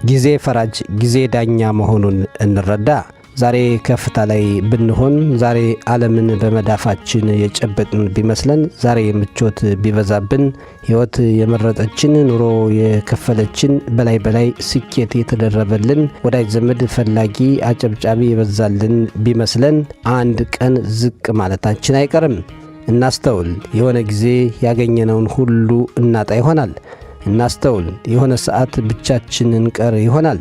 ጊዜ ፈራጅ ጊዜ ዳኛ መሆኑን እንረዳ። ዛሬ ከፍታ ላይ ብንሆን፣ ዛሬ ዓለምን በመዳፋችን የጨበጥን ቢመስለን፣ ዛሬ ምቾት ቢበዛብን፣ ሕይወት የመረጠችን፣ ኑሮ የከፈለችን፣ በላይ ስኬት የተደረበልን፣ ወዳጅ ዘመድ ፈላጊ አጨብጫቢ የበዛልን ቢመስለን፣ አንድ ቀን ዝቅ ማለታችን አይቀርም። እናስተውል። የሆነ ጊዜ ያገኘነውን ሁሉ እናጣ ይሆናል። እናስተውል። የሆነ ሰዓት ብቻችንን እንቀር ይሆናል።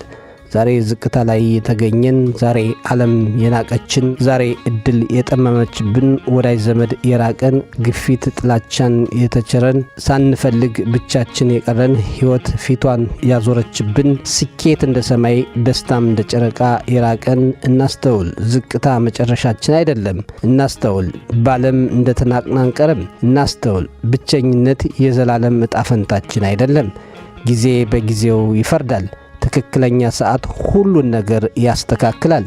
ዛሬ ዝቅታ ላይ የተገኘን፣ ዛሬ ዓለም የናቀችን፣ ዛሬ እድል የጠመመችብን፣ ወዳጅ ዘመድ የራቀን፣ ግፊት ጥላቻን የተቸረን፣ ሳንፈልግ ብቻችን የቀረን፣ ሕይወት ፊቷን ያዞረችብን፣ ስኬት እንደ ሰማይ ደስታም እንደ ጨረቃ የራቀን፣ እናስተውል። ዝቅታ መጨረሻችን አይደለም። እናስተውል። ባለም እንደ ተናቅን አንቀርም። እናስተውል። ብቸኝነት የዘላለም ዕጣ ፈንታችን አይደለም። ጊዜ በጊዜው ይፈርዳል። ትክክለኛ ሰዓት ሁሉን ነገር ያስተካክላል።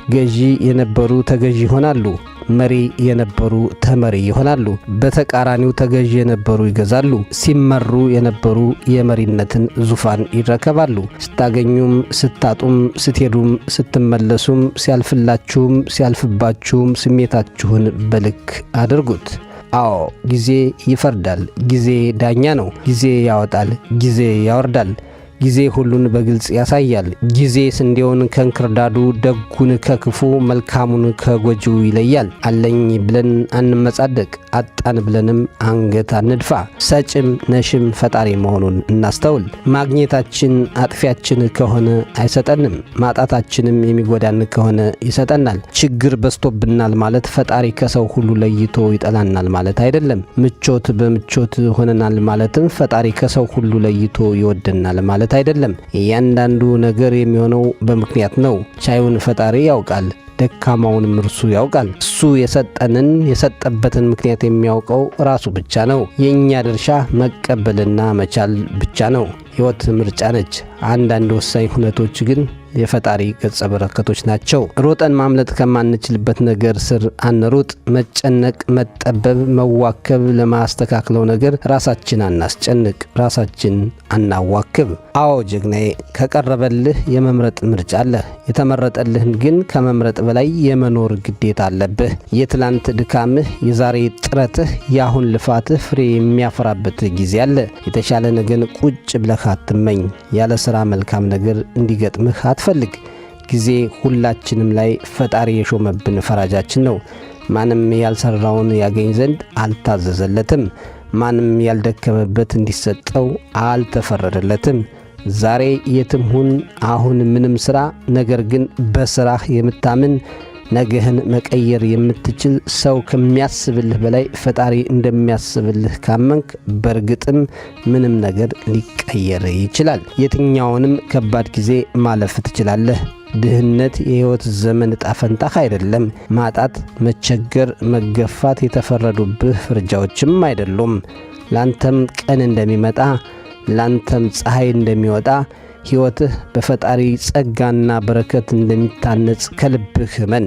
ገዢ የነበሩ ተገዢ ይሆናሉ። መሪ የነበሩ ተመሪ ይሆናሉ። በተቃራኒው ተገዢ የነበሩ ይገዛሉ። ሲመሩ የነበሩ የመሪነትን ዙፋን ይረከባሉ። ስታገኙም፣ ስታጡም፣ ስትሄዱም፣ ስትመለሱም፣ ሲያልፍላችሁም፣ ሲያልፍባችሁም ስሜታችሁን በልክ አድርጉት። አዎ፣ ጊዜ ይፈርዳል። ጊዜ ዳኛ ነው። ጊዜ ያወጣል፣ ጊዜ ያወርዳል። ጊዜ ሁሉን በግልጽ ያሳያል። ጊዜ ስንዴውን ከእንክርዳዱ፣ ደጉን ከክፉ፣ መልካሙን ከጎጂው ይለያል። አለኝ ብለን አንመጻደቅ፣ አጣን ብለንም አንገት አንድፋ። ሰጭም ነሽም ፈጣሪ መሆኑን እናስተውል። ማግኘታችን አጥፊያችን ከሆነ አይሰጠንም፣ ማጣታችንም የሚጎዳን ከሆነ ይሰጠናል። ችግር በዝቶብናል ማለት ፈጣሪ ከሰው ሁሉ ለይቶ ይጠላናል ማለት አይደለም። ምቾት በምቾት ሆነናል ማለትም ፈጣሪ ከሰው ሁሉ ለይቶ ይወደናል ማለት አይደለም። እያንዳንዱ ነገር የሚሆነው በምክንያት ነው። ቻዩን ፈጣሪ ያውቃል፣ ደካማውንም እርሱ ያውቃል። እሱ የሰጠበትን ምክንያት የሚያውቀው ራሱ ብቻ ነው። የእኛ ድርሻ መቀበልና መቻል ብቻ ነው። ሕይወት ምርጫ ነች። አንዳንድ ወሳኝ ሁነቶች ግን የፈጣሪ ገጸ በረከቶች ናቸው። ሮጠን ማምለጥ ከማንችልበት ነገር ስር አንሩጥ። መጨነቅ፣ መጠበብ፣ መዋከብ ለማስተካክለው ነገር ራሳችን አናስጨንቅ፣ ራሳችን አናዋክብ። አዎ ጀግናዬ፣ ከቀረበልህ የመምረጥ ምርጫ አለህ። የተመረጠልህን ግን ከመምረጥ በላይ የመኖር ግዴታ አለብህ። የትላንት ድካምህ፣ የዛሬ ጥረትህ፣ የአሁን ልፋትህ ፍሬ የሚያፈራበት ጊዜ አለ። የተሻለ ነገን ቁጭ ብለህ አትመኝ። ያለ ሥራ መልካም ነገር እንዲገጥምህ አትፈልግ። ጊዜ ሁላችንም ላይ ፈጣሪ የሾመብን ፈራጃችን ነው። ማንም ያልሰራውን ያገኝ ዘንድ አልታዘዘለትም። ማንም ያልደከመበት እንዲሰጠው አልተፈረደለትም። ዛሬ የትም ሁን፣ አሁን ምንም ሥራ፣ ነገር ግን በሥራህ የምታምን፣ ነገህን መቀየር የምትችል፣ ሰው ከሚያስብልህ በላይ ፈጣሪ እንደሚያስብልህ ካመንክ በእርግጥም ምንም ነገር ሊቀየር ይችላል። የትኛውንም ከባድ ጊዜ ማለፍ ትችላለህ። ድህነት የሕይወት ዘመን ዕጣ ፈንታህ አይደለም። ማጣት፣ መቸገር፣ መገፋት የተፈረዱብህ ፍርጃዎችም አይደሉም። ላንተም ቀን እንደሚመጣ፣ ላንተም ፀሐይ እንደሚወጣ፣ ሕይወትህ በፈጣሪ ጸጋና በረከት እንደሚታነጽ ከልብህ እመን።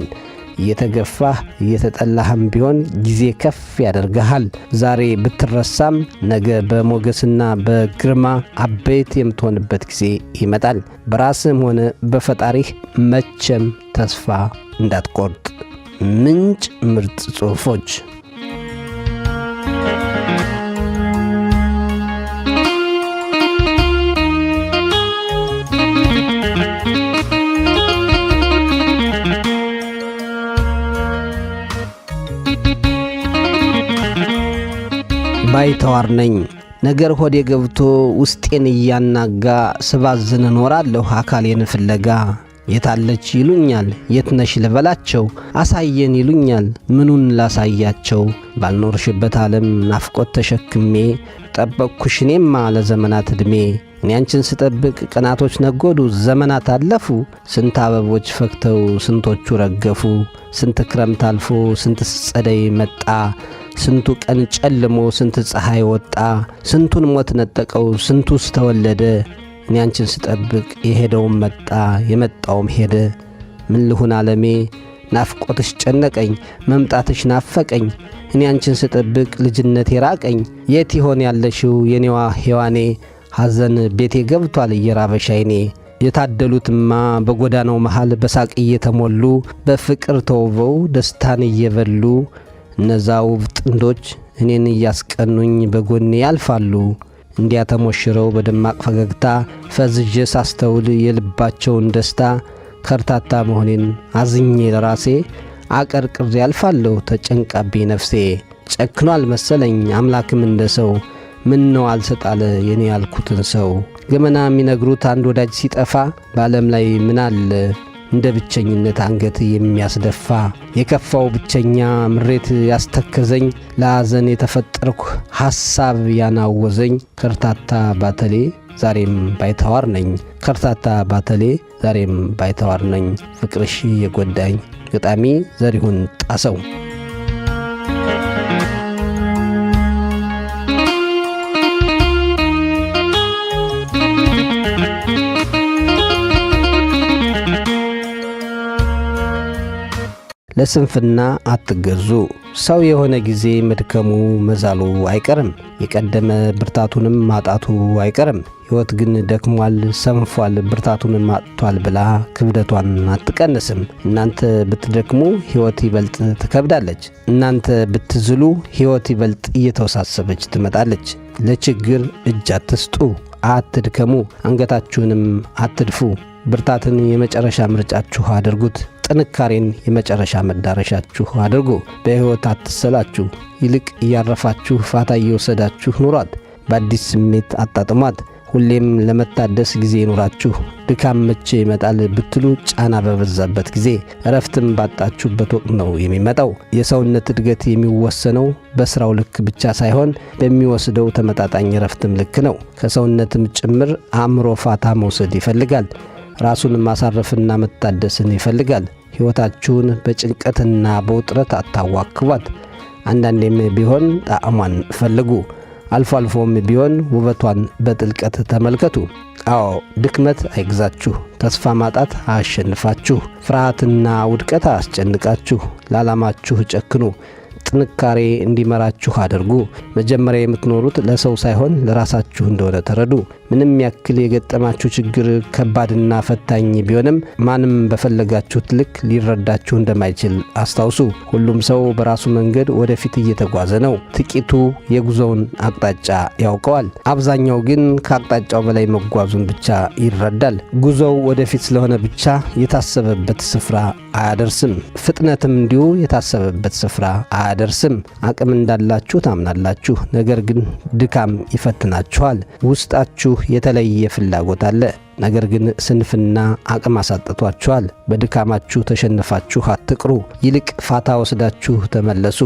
እየተገፋህ እየተጠላህም ቢሆን ጊዜ ከፍ ያደርግሃል። ዛሬ ብትረሳም ነገ በሞገስና በግርማ አበይት የምትሆንበት ጊዜ ይመጣል። በራስህም ሆነ በፈጣሪህ መቼም ተስፋ እንዳትቆርጥ። ምንጭ ምርጥ ጽሑፎች። ባይተዋር ነኝ። ነገር ሆዴ ገብቶ ውስጤን እያናጋ፣ ስባዝን እኖራለሁ አካሌን ፍለጋ። የታለች ይሉኛል፣ የትነሽ ልበላቸው፣ አሳየን ይሉኛል፣ ምኑን ላሳያቸው። ባልኖርሽበት ዓለም ናፍቆት ተሸክሜ፣ ጠበቅኩሽ እኔማ ለዘመናት ዕድሜ። እኔ አንቺን ስጠብቅ ቀናቶች ነጎዱ፣ ዘመናት አለፉ። ስንት አበቦች ፈክተው ስንቶቹ ረገፉ። ስንት ክረምት አልፎ ስንት ጸደይ መጣ። ስንቱ ቀን ጨልሞ ስንት ፀሐይ ወጣ። ስንቱን ሞት ነጠቀው ስንቱስ ተወለደ። እኔ አንቺን ስጠብቅ የሄደውም መጣ የመጣውም ሄደ። ምን ልሁን ዓለሜ ናፍቆትሽ ጨነቀኝ መምጣትሽ ናፈቀኝ እኔ አንቺን ስጠብቅ ልጅነቴ ራቀኝ የት ይሆን ያለሽው የኔዋ ሔዋኔ ሐዘን ቤቴ ገብቷል እየራበሽ ዓይኔ የታደሉትማ በጎዳናው መሃል በሳቅ እየተሞሉ በፍቅር ተውበው ደስታን እየበሉ እነዛ ውብ ጥንዶች እኔን እያስቀኑኝ በጎኔ ያልፋሉ እንዲያ ተሞሽረው በደማቅ ፈገግታ ፈዝዤ ሳስተውል የልባቸውን ደስታ ከርታታ መሆኔን አዝኜ ለራሴ አቀርቅሬ ያልፋለሁ ተጨንቃብኝ ነፍሴ ጨክኗል መሰለኝ አምላክም እንደ ሰው ምን ነው አልሰጣለ የኔ ያልኩትን ሰው ገመና የሚነግሩት አንድ ወዳጅ ሲጠፋ በዓለም ላይ ምን አለ እንደ ብቸኝነት አንገት የሚያስደፋ የከፋው ብቸኛ ምሬት ያስተከዘኝ ለሐዘን የተፈጠርኩ ሐሳብ ያናወዘኝ ከርታታ ባተሌ ዛሬም ባይተዋር ነኝ ከርታታ ባተሌ ዛሬም ባይተዋር ነኝ ፍቅርሽ የጎዳኝ ገጣሚ ዘሪሁን ጣሰው ለስንፍና አትገዙ ሰው የሆነ ጊዜ መድከሙ መዛሉ አይቀርም የቀደመ ብርታቱንም ማጣቱ አይቀርም ሕይወት ግን ደክሟል ሰንፏል ብርታቱንም አጥቷል ብላ ክብደቷን አትቀንስም እናንተ ብትደክሙ ሕይወት ይበልጥ ትከብዳለች እናንተ ብትዝሉ ሕይወት ይበልጥ እየተወሳሰበች ትመጣለች ለችግር እጅ አትስጡ አትድከሙ አንገታችሁንም አትድፉ ብርታትን የመጨረሻ ምርጫችሁ አድርጉት ጥንካሬን የመጨረሻ መዳረሻችሁ አድርጉ በሕይወት አትሰላችሁ ይልቅ እያረፋችሁ ፋታ እየወሰዳችሁ ኑሯት በአዲስ ስሜት አጣጥሟት ሁሌም ለመታደስ ጊዜ ይኑራችሁ ድካም መቼ ይመጣል ብትሉ ጫና በበዛበት ጊዜ እረፍትም ባጣችሁበት ወቅት ነው የሚመጣው የሰውነት እድገት የሚወሰነው በስራው ልክ ብቻ ሳይሆን በሚወስደው ተመጣጣኝ እረፍትም ልክ ነው ከሰውነትም ጭምር አእምሮ ፋታ መውሰድ ይፈልጋል ራሱን ማሳረፍና መታደስን ይፈልጋል ሕይወታችሁን በጭንቀትና በውጥረት አታዋክቧት አንዳንዴም ቢሆን ጣዕሟን ፈልጉ አልፎ አልፎም ቢሆን ውበቷን በጥልቀት ተመልከቱ አዎ ድክመት አይግዛችሁ ተስፋ ማጣት አያሸንፋችሁ ፍርሃትና ውድቀት አያስጨንቃችሁ ለዓላማችሁ ጨክኑ ጥንካሬ እንዲመራችሁ አድርጉ መጀመሪያ የምትኖሩት ለሰው ሳይሆን ለራሳችሁ እንደሆነ ተረዱ ምንም ያክል የገጠማችሁ ችግር ከባድና ፈታኝ ቢሆንም ማንም በፈለጋችሁት ልክ ሊረዳችሁ እንደማይችል አስታውሱ ሁሉም ሰው በራሱ መንገድ ወደፊት እየተጓዘ ነው ጥቂቱ የጉዞውን አቅጣጫ ያውቀዋል አብዛኛው ግን ከአቅጣጫው በላይ መጓዙን ብቻ ይረዳል ጉዞው ወደፊት ስለሆነ ብቻ የታሰበበት ስፍራ አያደርስም ፍጥነትም እንዲሁ የታሰበበት ስፍራ አያደርስም አቅም እንዳላችሁ ታምናላችሁ ነገር ግን ድካም ይፈትናችኋል ውስጣችሁ የተለየ ፍላጎት አለ ነገር ግን ስንፍና አቅም አሳጥቷችኋል በድካማችሁ ተሸንፋችሁ አትቅሩ ይልቅ ፋታ ወስዳችሁ ተመለሱ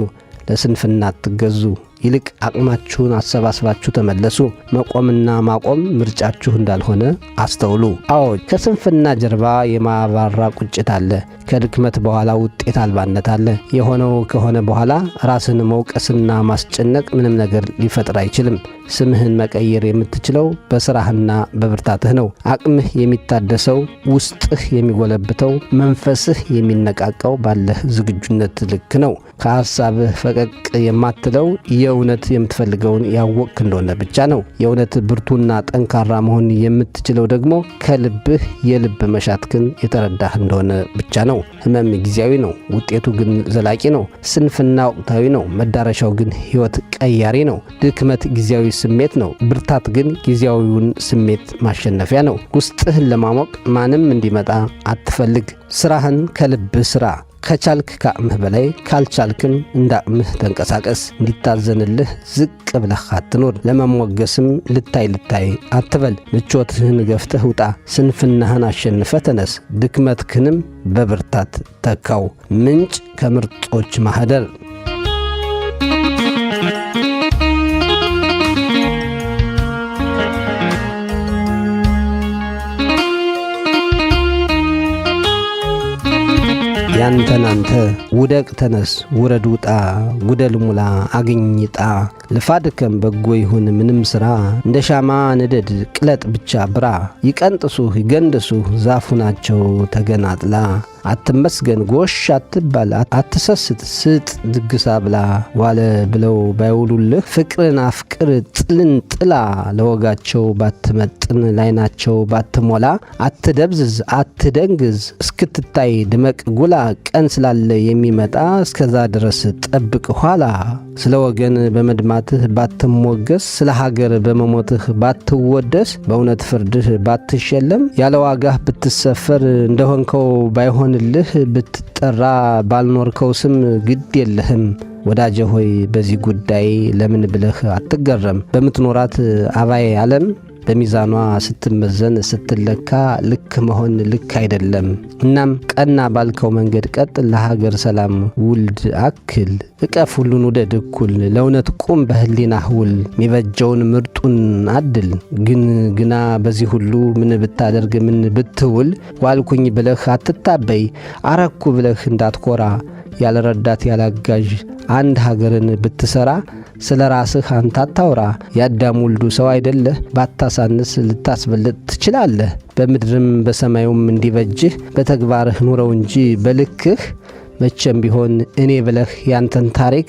ለስንፍና አትገዙ ይልቅ አቅማችሁን አሰባስባችሁ ተመለሱ መቆምና ማቆም ምርጫችሁ እንዳልሆነ አስተውሉ አዎ ከስንፍና ጀርባ የማባራ ቁጭት አለ ከድክመት በኋላ ውጤት አልባነት አለ የሆነው ከሆነ በኋላ ራስን መውቀስና ማስጨነቅ ምንም ነገር ሊፈጥር አይችልም ስምህን መቀየር የምትችለው በስራህና በብርታትህ ነው አቅምህ የሚታደሰው ውስጥህ የሚጎለብተው መንፈስህ የሚነቃቃው ባለህ ዝግጁነት ልክ ነው ከሐሳብህ ፈቀቅ የማትለው የእውነት የምትፈልገውን ያወቅክ እንደሆነ ብቻ ነው የእውነት ብርቱና ጠንካራ መሆን የምትችለው ደግሞ ከልብህ የልብ መሻትክን የተረዳህ እንደሆነ ብቻ ነው ህመም ጊዜያዊ ነው ውጤቱ ግን ዘላቂ ነው ስንፍና ወቅታዊ ነው መዳረሻው ግን ሕይወት ቀያሪ ነው ድክመት ጊዜያዊ ስሜት ነው ብርታት ግን ጊዜያዊውን ስሜት ማሸነፊያ ነው ውስጥህን ለማሞቅ ማንም እንዲመጣ አትፈልግ ስራህን ከልብህ ስራ ከቻልክ ከአቅምህ በላይ ካልቻልክም እንዳቅምህ ተንቀሳቀስ እንዲታዘንልህ ዝቅ ብለህ አትኖር ለመሞገስም ልታይ አትበል ምቾትህን ገፍተህ ውጣ ስንፍናህን አሸንፈ ተነስ ድክመትህንም በብርታት ተካው ምንጭ ከምርጦች ማህደር ያንተናንተ ውደቅ ተነስ ውረድ ውጣ ጉደል ሙላ አግኝጣ ልፋድከም በጎ ይሁን ምንም ሥራ እንደ ሻማ ንደድ ቅለጥ ብቻ ብራ ይቀንጥሱህ ይገንድሱህ ዛፉ ናቸው ተገናጥላ አትመስገን ጎሽ አትባል አትሰስት ስጥ ድግሳ ብላ ዋለ ብለው ባይውሉልህ ፍቅርን አፍቅር ጥልን ጥላ ለወጋቸው ባትመጥን ላይናቸው ባትሞላ አትደብዝዝ አትደንግዝ እስክትታይ ድመቅ ጉላ ቀን ስላለ የሚመጣ እስከዛ ድረስ ጠብቅ ኋላ ስለ ወገን በመድማትህ ባትሞገስ ስለ ሀገር በመሞትህ ባትወደስ በእውነት ፍርድህ ባትሸለም ያለ ዋጋህ ብትሰፈር እንደሆንከው ባይሆንልህ ብትጠራ ባልኖርከው ስም ግድ የለህም ወዳጄ ሆይ በዚህ ጉዳይ ለምን ብለህ አትገረም በምትኖራት አባይ ዓለም በሚዛኗ ስትመዘን ስትለካ ልክ መሆን ልክ አይደለም እናም ቀና ባልከው መንገድ ቀጥ ለሀገር ሰላም ውልድ አክል እቀፍ ሁሉን ውደድ እኩል ለእውነት ቁም በህሊናህ ውል ሚበጀውን ምርጡን አድል ግና በዚህ ሁሉ ምን ብታደርግ ምን ብትውል ዋልኩኝ ብለህ አትታበይ አረኩ ብለህ እንዳትኮራ ያለረዳት ያላጋዥ አንድ ሀገርን ብትሰራ ስለ ራስህ አንተ አታውራ ያዳም ውልዱ ሰው አይደለህ ባታሳንስ ልታስበልጥ ትችላለህ በምድርም በሰማዩም እንዲበጅህ በተግባርህ ኑረው እንጂ በልክህ መቼም ቢሆን እኔ ብለህ ያንተን ታሪክ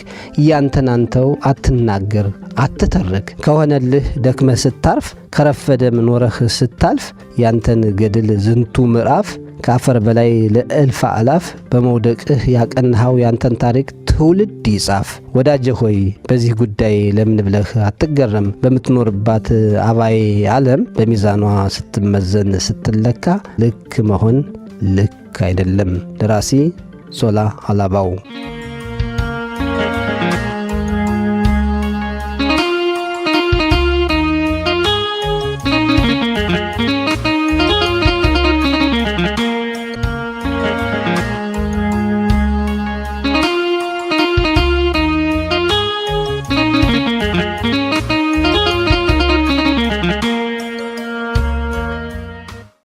ያንተን አንተው አትናገር አትተርክ ከሆነልህ ደክመህ ስታርፍ ከረፈደም ኖረህ ስታልፍ ያንተን ገድል ዝንቱ ምዕራፍ ከአፈር በላይ ለእልፍ አላፍ በመውደቅህ ያቀናኸው ያንተን ታሪክ ትውልድ ይጻፍ ወዳጄ ሆይ በዚህ ጉዳይ ለምን ብለህ አትገረም በምትኖርባት አባይ ዓለም በሚዛኗ ስትመዘን ስትለካ ልክ መሆን ልክ አይደለም ደራሲ ሶላ አላባው